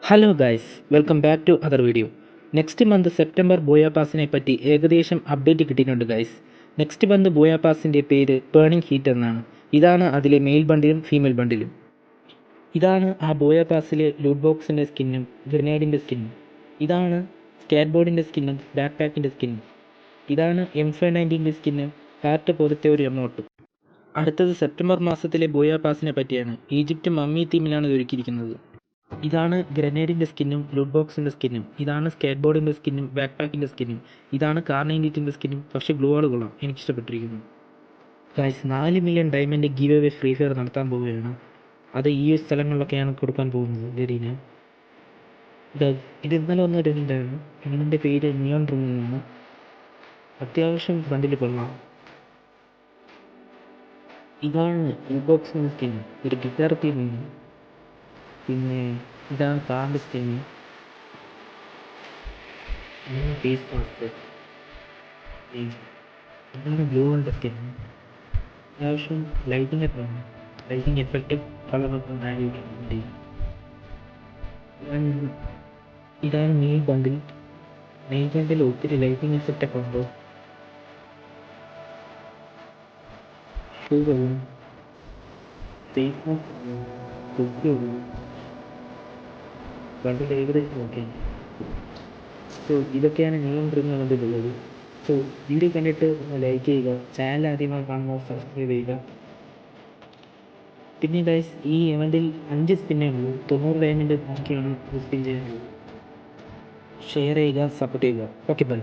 Hello guys, welcome back to other video. Next month September booyah പാസിനെ പറ്റി ഏകദേശം update കിട്ടിയിട്ടുണ്ട് ഗൈസ്. നെക്സ്റ്റ് മന്ത് ബോയ പാസിൻ്റെ പേര് ബേണിംഗ് ഹീറ്റ് എന്നാണ്. ഇതാണ് അതിലെ മെയിൽ ബണ്ടിലും ഫീമെയിൽ ബണ്ടിലും. ഇതാണ് ആ ബോയ പാസിലെ ലൂട്ട് ബോക്സിൻ്റെ സ്കിന്നും ഗ്രനേഡിൻ്റെ സ്കിന്നും. ഇതാണ് സ്കേറ്റ് ബോർഡിൻ്റെ സ്കിന്നും ബാക്ക് പാക്കിൻ്റെ സ്കിന്നും. ഇതാണ് M519 സ്കിന്നും ഹാർട്ട് പോലത്തെ ഒരു എമൗട്ടും. അടുത്തത് സെപ്റ്റംബർ മാസത്തിലെ ബോയ പാസിനെ പറ്റിയാണ്. ഈജിപ്റ്റ് മമ്മി തീമിലാണ് ഇത് ഒരുക്കിയിരിക്കുന്നത്. ഇതാണ് ഗ്രനേഡിൻ്റെ സ്കിന്നും ലൂട്ട് ബോക്സിൻ്റെ സ്കിന്നും. ഇതാണ് സ്കേറ്റ് ബോർഡിൻ്റെ സ്കിന്നും ബാക്ക് പാക്കിൻ്റെ സ്കിന്നും. ഇതാണ് കാർ 98 സ്കിന്നും. പക്ഷേ ഗ്ലൂ വാൾ കൊള്ളാം, എനിക്കിഷ്ടപ്പെട്ടിരിക്കുന്നു. Guys, 4 million diamond giveaway free fire നടത്താൻ പോവുകയാണ്. അത് ഈ സ്ഥലങ്ങളിലൊക്കെയാണ് കൊടുക്കാൻ പോകുന്നത്. ഗരീന് ഇത് ഇന്നലെ ഒന്ന് ഇടുന്നുണ്ടായിരുന്നു. ഇതിൻ്റെ പേര് നിയോൺ റിംഗാണ്. അത്യാവശ്യം ബണ്ടിൽ കൊള്ളാം. ഇതാണ് ലൂട്ട് ബോക്സിൻ്റെ സ്കിൻ, ഒരു ഗിറ്റാർ തീമാണ്. പിന്നെ ഇതാണ് കാറിൻ്റെ സ്കിൻ, ഫേസ് മാസ്ക്. ഇതാണ് ബ്ലൂ കളുടെ സ്കിൻ. അത്യാവശ്യം ലൈറ്റിംഗ് ഒക്കെ ഉണ്ട്. ലൈറ്റിംഗ് എഫക്റ്റ് കളറൊക്കെ ആഡ് ചെയ്തിട്ടുണ്ട്. ഇതാണ് നെയിൽ ബണ്ടിൽ. നെയിൽ ബണ്ടിൽ ഒത്തിരി ലൈറ്റിംഗ് എഫക്റ്റ് ഒക്കെ ഉണ്ട്. ഷൂകളും ഫേസ് മാസ്ക് തൊപ്പിയുള്ളൂ. ബണ്ടിൽ ഏകദേശം ഓക്കെ. സോ ഇതൊക്കെയാണ് നിയോൺ റിംഗ് ബണ്ടിലുള്ളത്. സോ വീഡിയോ കണ്ടിട്ട് ലൈക്ക് ചെയ്യുക, ചാനൽ ആദ്യമായി കാണുമ്പോൾ സബ്സ്ക്രൈബ് ചെയ്യുക. പിന്നെ ഗൈസ്, ഈ ഇവൻറ്റിൽ 5 സ്പിന്നേ ഉള്ളൂ. 90 ഡയമണ്ട് നോക്കിയാണ് സ്പിൻ ചെയ്യുന്നത്. ഷെയർ ചെയ്യുക, സപ്പോർട്ട് ചെയ്യുക. Okay bye.